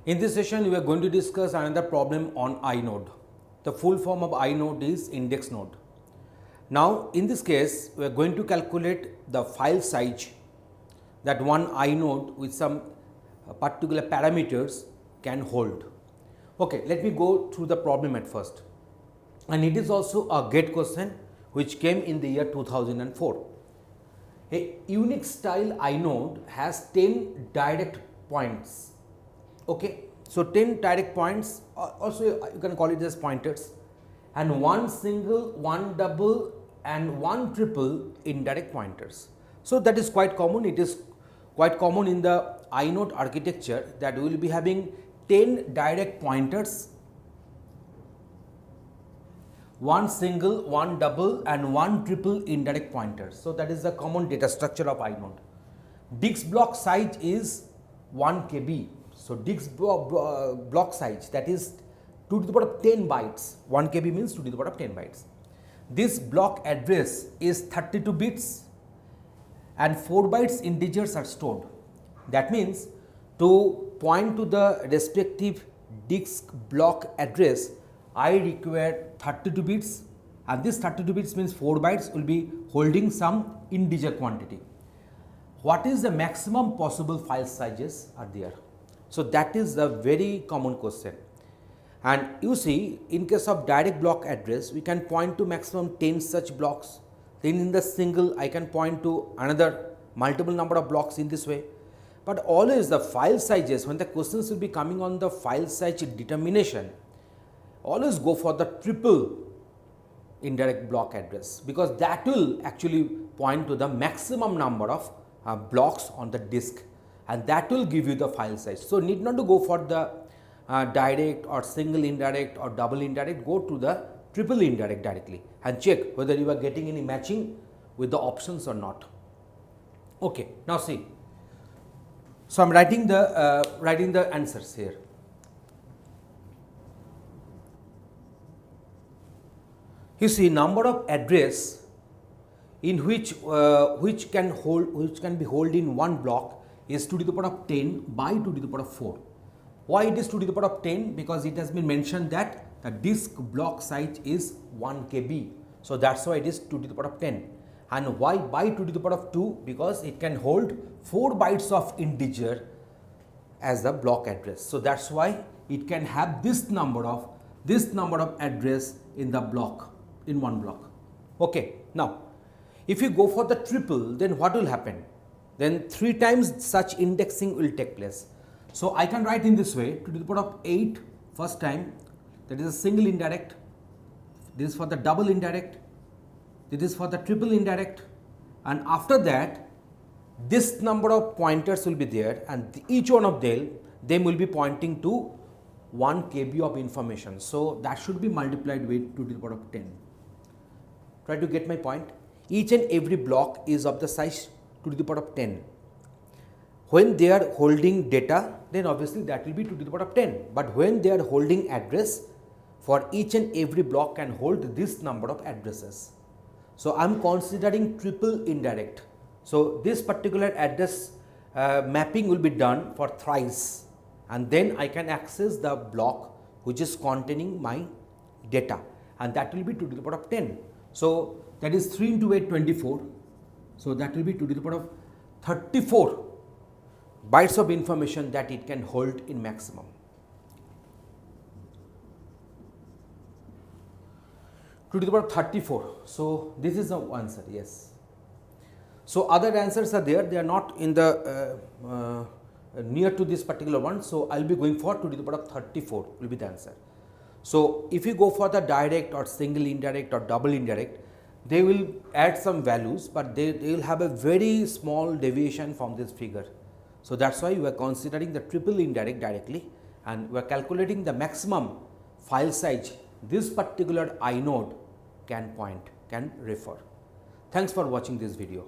In this session, we are going to discuss another problem on inode. The full form of inode is index node. Now, in this case, we are going to calculate the file size that one inode with some particular parameters can hold. Okay, let me go through the problem at first. And it is also a GATE question which came in the year 2004. A Unix style inode has 10 direct points. Okay, so 10 direct points, also you can call it as pointers, and one single, one double and one triple indirect pointers. So that is quite common. It is quite common in the inode architecture that we will be having 10 direct pointers, one single, one double and one triple indirect pointers. So that is the common data structure of inode. Disk block size is 1 KB. So disk block size, that is 2 to the power of 10 bytes. 1 KB means 2 to the power of 10 bytes. This block address is 32 bits and 4 bytes integers are stored. That means to point to the respective disk block address, I require 32 bits, and this 32 bits means 4 bytes will be holding some integer quantity. What is the maximum possible file sizes are there? So that is the very common question. And you see, in case of direct block address, we can point to maximum 10 such blocks. Then in the single, I can point to another multiple number of blocks in this way. But always the file sizes, when the questions will be coming on the file size determination, always go for the triple indirect block address, because that will actually point to the maximum number of blocks on the disk, and that will give you the file size. So need not to go for the direct or single indirect or double indirect, go to the triple indirect directly and check whether you are getting any matching with the options or not. Okay, now see. So I am writing the answers here. You see, number of address in which can be held in one block is 2 to the power of 10 by 2 to the power of 4. Why it is 2 to the power of 10? Because it has been mentioned that the disk block size is 1 KB. So that's why it is 2 to the power of 10. And why by 2 to the power of 2? Because it can hold 4 bytes of integer as the block address. So that's why it can have this number of address in the block, in one block. Okay, now if you go for the triple, then what will happen? Then 3 times such indexing will take place. So I can write in this way: 2 to the power of 8 first time, that is a single indirect, this is for the double indirect, this is for the triple indirect, and after that this number of pointers will be there, and each one of them will be pointing to 1 KB of information. So that should be multiplied with 2 to the power of 10. Try to get my point. Each and every block is of the size 2 to the power of 10. When they are holding data, then obviously that will be 2 to the power of 10. But when they are holding address, for each and every block can hold this number of addresses. So I am considering triple indirect. So this particular address mapping will be done for thrice, and then I can access the block which is containing my data, and that will be 2 to the power of 10. So that is 3 into 8, 24. So that will be 2 to the power of 34 bytes of information that it can hold in maximum. 2 to the power of 34. So this is the answer, yes. So other answers are there, they are not in the near to this particular one. So I will be going for 2 to the power of 34 will be the answer. So if you go for the direct or single indirect or double indirect, they will add some values, but they will have a very small deviation from this figure. So that's why we are considering the triple indirect directly, and we are calculating the maximum file size this particular inode can refer. Thanks for watching this video.